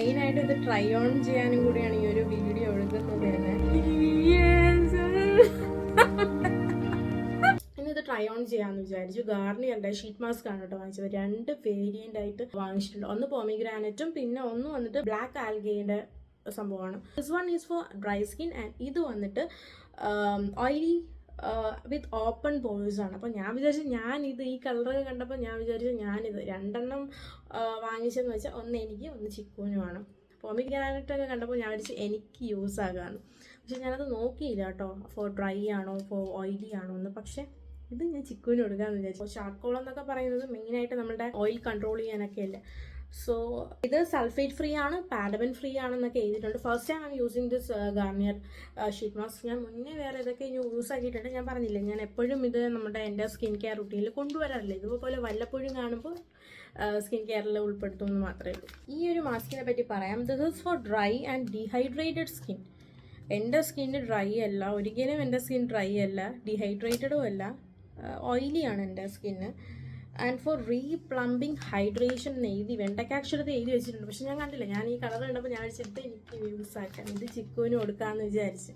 മെയിനായിട്ട് ഇത് try on ചെയ്യാനും കൂടിയാണ് ഈ ഒരു വീഡിയോ എടുക്കുന്നത് തന്നെ. ഇന്നിത് ട്രൈ ഓൺ ചെയ്യാമെന്ന് വിചാരിച്ചു. ഗാർണിയറിന്റെ ഷീറ്റ് മാസ്ക് ആണ് കേട്ടോ വാങ്ങിച്ചത്. 2 വേരിയന്റ് ആയിട്ട് വാങ്ങിച്ചിട്ടുണ്ട്. ഒന്ന് പോമിഗ്രാനറ്റും പിന്നെ ഒന്ന് വന്നിട്ട് ബ്ലാക്ക് ആൽഗയുടെ സംഭവമാണ്. This one is four dry skin and ഇത് വന്നിട്ട് ഓയിലി വിത്ത് ഓപ്പൺ പോഴ്സ് ആണ്. അപ്പോൾ ഞാൻ വിചാരിച്ചു ഞാനിത് ഈ കളറൊക്കെ കണ്ടപ്പോൾ ഞാൻ വിചാരിച്ചു ഞാനിത് 2 വാങ്ങിച്ചെന്ന് വെച്ചാൽ ഒന്ന് എനിക്ക് ഒന്ന് ചിക്കുവിനുമാണ്. പോമിഗ്രാനറ്റൊക്കെ കണ്ടപ്പോൾ ഞാൻ വിചാരിച്ചു എനിക്ക് യൂസ് ആകാമെന്ന്. പക്ഷെ ഞാനത് നോക്കിയില്ല കേട്ടോ, ഫോർ ഡ്രൈ ആണോ ഫോർ ഓയിലി ആണോ എന്ന്. പക്ഷെ ഇത് ഞാൻ ചിക്കുവിന് കൊടുക്കാമെന്ന് വിചാരിച്ചു. ചാർക്കോൾ എന്നൊക്കെ പറയുന്നത് മെയിനായിട്ട് നമ്മുടെ ഓയിൽ കൺട്രോൾ ചെയ്യാനൊക്കെ അല്ലേ. സോ ഇത് സൾഫേറ്റ് ഫ്രീ ആണ്, പാരബൻ ഫ്രീ ആണെന്നൊക്കെ എഴുതിയിട്ടുണ്ട്. First time I using this Garnier sheet mask. ഞാൻ മുന്നേ വേറെ ഇതൊക്കെ യൂസ് ആക്കിയിട്ടുണ്ട്. ഞാൻ പറഞ്ഞില്ലേ, ഞാൻ എപ്പോഴും ഇത് എൻ്റെ സ്കിൻ കെയർ റുട്ടീനിൽ കൊണ്ടുവരാറില്ല. ഇതുപോലെ വല്ലപ്പോഴും കാണുമ്പോൾ സ്കിൻ കെയറിൽ ഉൾപ്പെടുത്തുമെന്ന് മാത്രമേ ഉള്ളൂ. ഈ ഒരു മാസ്കിനെ പറ്റി പറയാം. This is four dry and dehydrated skin. എൻ്റെ സ്കിന്ന് ഡ്രൈ അല്ല, ഒരിക്കലും എൻ്റെ സ്കിൻ ഡ്രൈ അല്ല, ഡീഹൈഡ്രേറ്റഡും അല്ല, ഓയിലിയാണ് എൻ്റെ സ്കിന്ന്. ആൻഡ് ഫോർ റീപ്ലംബിങ് ഹൈഡ്രേഷൻ എന്ന് എഴുതി വെണ്ടക്കാക്ഷരത്തെ എഴുതി വെച്ചിട്ടുണ്ട്. പക്ഷെ ഞാൻ കണ്ടില്ല. ഞാൻ ഈ കളർ കണ്ടപ്പോൾ ഞാൻ വിചാരിച്ചിട്ട് എനിക്ക് യൂസ് ആക്കാം, ഇത് ചിക്കുവിന് കൊടുക്കാമെന്ന് വിചാരിച്ച്.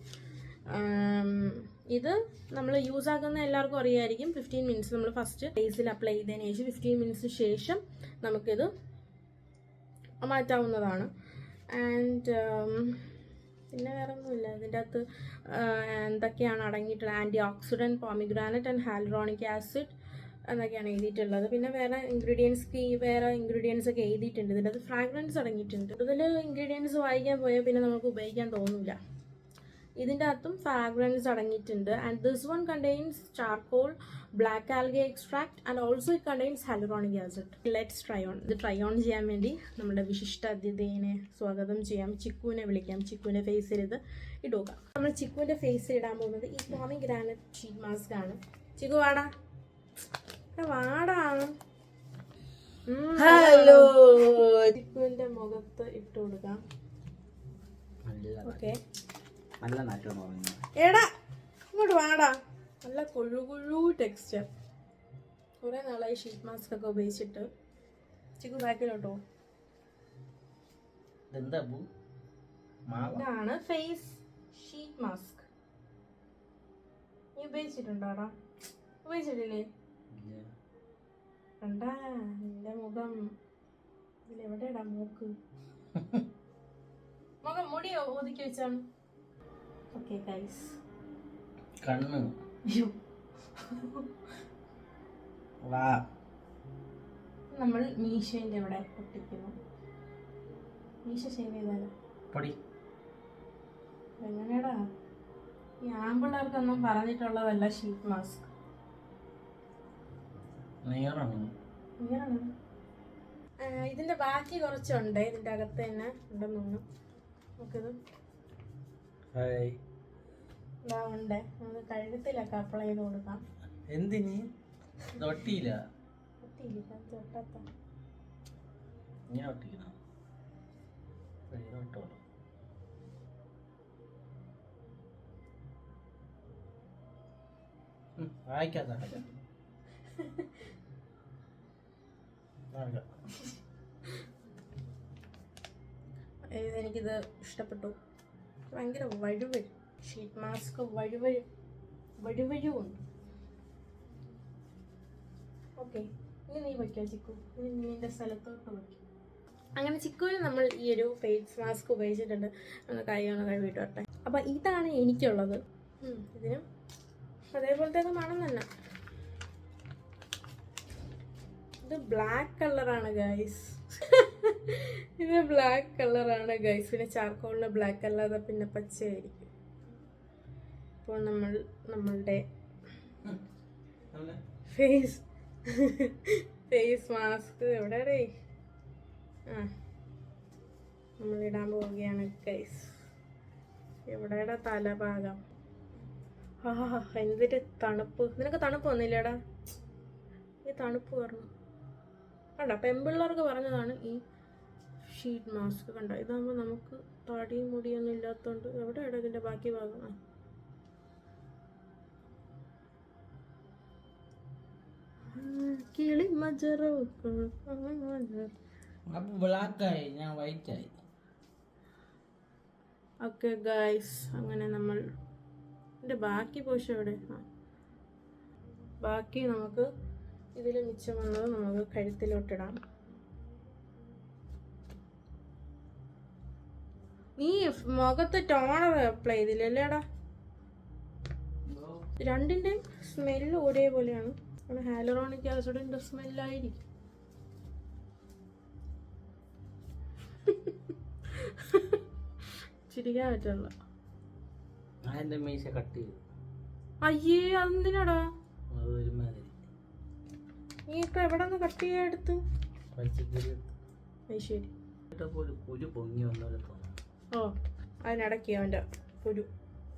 ഇത് നമ്മൾ യൂസ് ആക്കുന്ന എല്ലാവർക്കും അറിയായിരിക്കും. 15 മിനിറ്റ്സ് നമ്മൾ ഫസ്റ്റ് ഫേസിൽ അപ്ലൈ ചെയ്തതിന് ശേഷം 15 മിനിറ്റ്സിന് ശേഷം നമുക്കിത് മാറ്റാവുന്നതാണ്. ആൻഡ് പിന്നെ വേറെ ഒന്നുമില്ല. ഇതിൻ്റെ അകത്ത് എന്തൊക്കെയാണ് അടങ്ങിയിട്ടുള്ളത്, ആൻറ്റി ഓക്സിഡൻറ്റ്, പോമിഗ്രാനറ്റ് ആൻഡ് ഹാലറോണിക് ആസിഡ് എന്നൊക്കെയാണ് എഴുതിയിട്ടുള്ളത്. പിന്നെ വേറെ ഇൻഗ്രീഡിയൻസ് ഒക്കെ എഴുതിയിട്ടുണ്ട്. ഇതിൻ്റെ അത് ഫ്രാഗ്രൻസ് അടങ്ങിയിട്ടുണ്ട്. ഇതിൽ ഇൻഗ്രീഡിയൻസ് വായിക്കാൻ പോയാൽ പിന്നെ നമുക്ക് ഉപയോഗിക്കാൻ തോന്നില്ല. ഇതിൻ്റെ അകത്തും ഫ്രാഗ്രൻസ് അടങ്ങിയിട്ടുണ്ട്. And this one contains charcoal, black algae extract and also it contains hyaluronic acid. Let's try on. ഇത് ട്രൈ ഓൺ ചെയ്യാൻ വേണ്ടി നമ്മുടെ വിശിഷ്ട അതിഥിയെ സ്വാഗതം ചെയ്യാം. ചിക്കുവിനെ വിളിക്കാം. ചിക്കുവിൻ്റെ ഫേസിൽ ഇത് ഇടുക. നമ്മൾ ചിക്കുവിൻ്റെ ഫേസിൽ ഇടാൻ പോകുന്നത് ഈ പോമിഗ്രാനറ്റ് ഷീറ്റ് മാസ്ക് ആണ്. ചിക്കു വാടാ വാടാ. ഹലോ. ചിക്കുവിൻ്റെ മുഖത്ത് ഇട്ട് കൊടുക്കാം. ഓക്കെ, എടാ ഇങ്ങോട്ട് വാടാ. നല്ല കൊഴുകൊഴു ടെക്സ്ചർ. കുറേ നാളായി ഷീറ്റ് മാസ്ക് ഒക്കെ ഉപയോഗിച്ചിട്ട്. ചിക്കു ബാക്കിലോട്ടോ. ഇതാണ് ഫേസ് ഷീറ്റ് മാസ്ക്. നീ ഉപയോഗിച്ചിട്ടുണ്ടോടാ? ഉപയോഗിച്ചിട്ടില്ലേ? കണ്ടാ നിന്റെ മുഖം ഇതിലെവിടെയാടാ മൂക്ക്? മുഖം മുടിയോ ഒതുക്കി വെച്ചാണ്. ഓക്കെ ഗൈസ്, കണ്ണ് നമ്മൾ മീശേന്റെ ഇവിടെ പൊട്ടിക്കുന്നു. മീശ ഷേവ് ചെയ്താലോ? എങ്ങനെയാടാ? ഈ ആമ്പിള്ളേർക്കൊന്നും പറഞ്ഞിട്ടുള്ളതല്ല ഷീറ്റ് മാസ്ക്. ഇതിന്റെ ബാക്കി കുറച്ചുണ്ട് ഇതിന്റെ അകത്ത് തന്നെ ഉണ്ടെന്ന് തോന്നുന്നു. നമുക്കിത് ഉണ്ട്. നമുക്ക് കഴുത്തിലൊക്കെ അപ്ലൈ ചെയ്ത് കൊടുക്കാം. എന്തിന് തൊട്ടിയില്ല? വായിക്കാത്ത എനിക്കിത് ഇഷ്ടപ്പെട്ടു. ഭയങ്കര വഴുവഴു ഷീറ്റ് മാസ്ക്, വഴുവഴുണ്ട്. ഓക്കെ, ഇനി നീ വയ്ക്കാം ചിക്കു. ഇനി നിന്റെ സ്ഥലത്തോട്ട് വയ്ക്കും. അങ്ങനെ ചിക്കുവിന് നമ്മൾ ഈ ഒരു ഫേസ് മാസ്ക് ഉപയോഗിച്ചിട്ടുണ്ട്. ഒന്ന് കഴുകിയിട്ട് വരട്ടെ. അപ്പം ഇതാണ് എനിക്കുള്ളത്. ഇതിനും അതേപോലത്തെ മണം തന്നെ. ഇത് ബ്ലാക്ക് കളറാണ് ഗൈസ്. ഇത് ബ്ലാക്ക് കളറാണ് ഗൈസ്. പിന്നെ ചാർക്കോളിന് ബ്ലാക്ക് അല്ലാതെ പിന്നെ പച്ചയായിരിക്കും. ഇപ്പോൾ നമ്മളുടെ ഫേസ് മാസ്ക് എവിടെയാടേ? നമ്മളിടാൻ പോവുകയാണ് ഗൈസ്. എവിടെയുടെ തലഭാഗം? എന്തൊരു തണുപ്പ്. നിനക്ക് തണുപ്പ് വന്നില്ലേടാ? ഈ തണുപ്പ് പറഞ്ഞു കണ്ട. പെൺപിള്ളേർക്ക് പറഞ്ഞതാണ് ഈ ഷീറ്റ് മാസ്ക്. കണ്ട, ഇതാകുമ്പോൾ നമുക്ക് തടിയും മുടിയൊന്നും ഇല്ലാത്തതുകൊണ്ട്. എവിടെയാണ് ഇതിൻ്റെ ബാക്കി ഭാഗം? കിളി മജറോ ബ്ലാക്കായി, ഞാൻ വൈറ്റായി. ഓക്കെ ഗൈസ്, അങ്ങനെ നമ്മൾ എൻ്റെ ബാക്കി പോഷൻ എവിടെ? ബാക്കി നമുക്ക് ഇതിൽ മിച്ചം വന്നത് നമുക്ക് കഴുത്തിലോട്ടിടാം. നീ മുഖത്ത് ടോണർ അപ്ലൈ ചെയ്തില്ലല്ലേടാ? രണ്ടിൻ്റെയും സ്മെല്ല് ഒരേപോലെയാണ്. ഹാലറോണിക് ആസിഡിൻ്റെ സ്മെല്ലായിരിക്കും. ചിരിക്കാൻ പറ്റുള്ള. എന്റെ മീശ കട്ട് ചെയ്തു. അയ്യേ, അതെന്തിനാടാ? അതൊരുമാതിരി നീ ഇപ്പൊ എവിടെ നിന്ന് കട്ട് ചെയ്യാൻ എടുത്തു? ശരി, കുരു പൊങ്ങി വന്നപോലെ തോന്നുന്നു. ഓ, അതിനിടയ്ക്ക് അവൻ്റെ കുരു.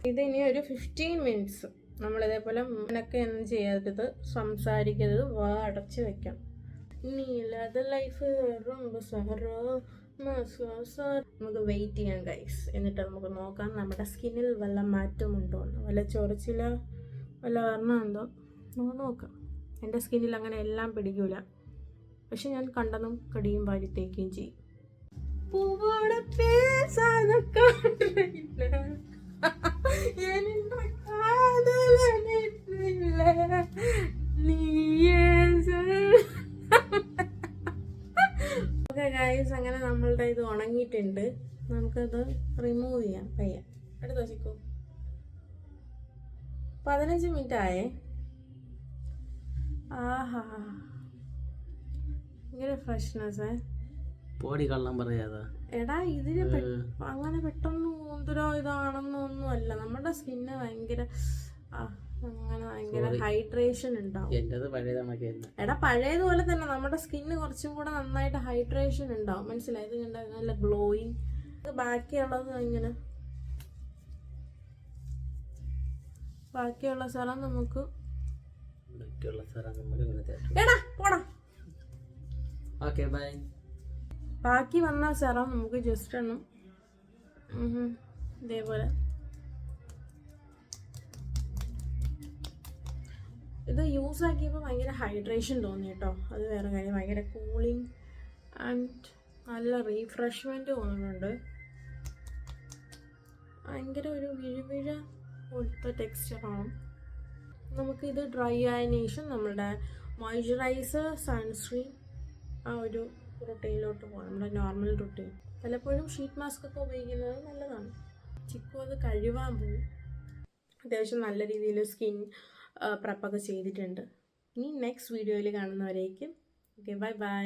ഇത് ഇനി ഒരു 15 മിനിറ്റ്സ് നമ്മളിതേപോലെ മുന്നൊക്കെ ഒന്നും ചെയ്യരുത്, സംസാരിക്കരുത്, വാ അടച്ച് വെക്കണം. നീലാத ലൈഫ് നമുക്ക് വെയിറ്റ് ചെയ്യാം ഗൈസ്. എന്നിട്ട് നമുക്ക് നോക്കാം നമ്മുടെ സ്കിന്നിൽ വല്ല മാറ്റമുണ്ടോ എന്ന്, വല്ല ചൊറിച്ചില വല്ല വരണമെന്തോ നമുക്ക് നോക്കാം. എൻ്റെ സ്കിന്നിൽ അങ്ങനെ എല്ലാം പിടിക്കൂല, പക്ഷെ ഞാൻ കണ്ടതും കടിയും വാരി തേക്കുകയും ചെയ്യും. പൂവോടെ പേസാതെ കാട്ടില്ല, എന്റെ കാതലനില്ല, നീയേ. ഓക്കെ ഗൈസ്, അങ്ങനെ നമ്മളുടെ ഇത് ഉണങ്ങിയിട്ടുണ്ട്. നമുക്കത് റിമൂവ് ചെയ്യാം പയ്യെ. എടുത്ത് വെച്ചിക്കോ. 15 മിനിറ്റ് ആയേ. ആഹാ, ഇങ്ങനെ ഫ്രഷ്നെസ്. പോടി കള്ളം പറയാതാ. എടാ, ഇതിന് അങ്ങനെ പെട്ടെന്ന് മുന്തിരോ ഇതാണെന്നൊന്നും അല്ല. നമ്മുടെ സ്കിന്ന് ഭയങ്കര അങ്ങനെ ഭയങ്കര ഹൈഡ്രേഷൻ ഉണ്ടാവും. എടാ, പഴയതുപോലെ തന്നെ നമ്മുടെ സ്കിന്ന് കുറച്ചും കൂടെ നന്നായിട്ട് ഹൈഡ്രേഷൻ ഉണ്ടാവും. മനസ്സിലായി? ഇത് കണ്ട നല്ല ഗ്ലോയിങ്. ബാക്കിയുള്ളത് ഇങ്ങനെ, ബാക്കിയുള്ള സ്ഥലം നമുക്ക് എടാ പോടാ. Okay bye. ബാക്കി വന്ന സെറം നമുക്ക് ജസ്റ്റ് ഒന്ന് ഇതേപോലെ. ഇത് യൂസ് ആക്കിയപ്പോൾ ഭയങ്കര ഹൈഡ്രേഷൻ തോന്നി കേട്ടോ. അത് വേറെ കാര്യം. ഭയങ്കര കൂളിങ് ആൻഡ് നല്ല റീഫ്രഷ്മെൻറ്റ് തോന്നുന്നുണ്ട്. ഭയങ്കര ഒരു വിഴുവിഴ പോലത്തെ ടെക്സ്ചറാണ്. നമുക്കിത് ഡ്രൈ ആയതിനു ശേഷം നമ്മളുടെ മോയ്സ്ചറൈസർ, സൺസ്ക്രീൻ, ആ ഒരു റുട്ടീനിലോട്ട് പോകാം. നമ്മുടെ നോർമൽ റുട്ടീൻ. പലപ്പോഴും ഷീറ്റ് മാസ്ക് ഒക്കെ ഉപയോഗിക്കുന്നത് നല്ലതാണ്. ചിക്കു അത് കഴുകാൻ പോകും. അത്യാവശ്യം നല്ല രീതിയിൽ സ്കിൻ പ്രപ്പൊക്കെ ചെയ്തിട്ടുണ്ട്. ഇനി നെക്സ്റ്റ് വീഡിയോയിൽ കാണുന്നവരേക്കും ഓക്കെ, ബൈ ബൈ.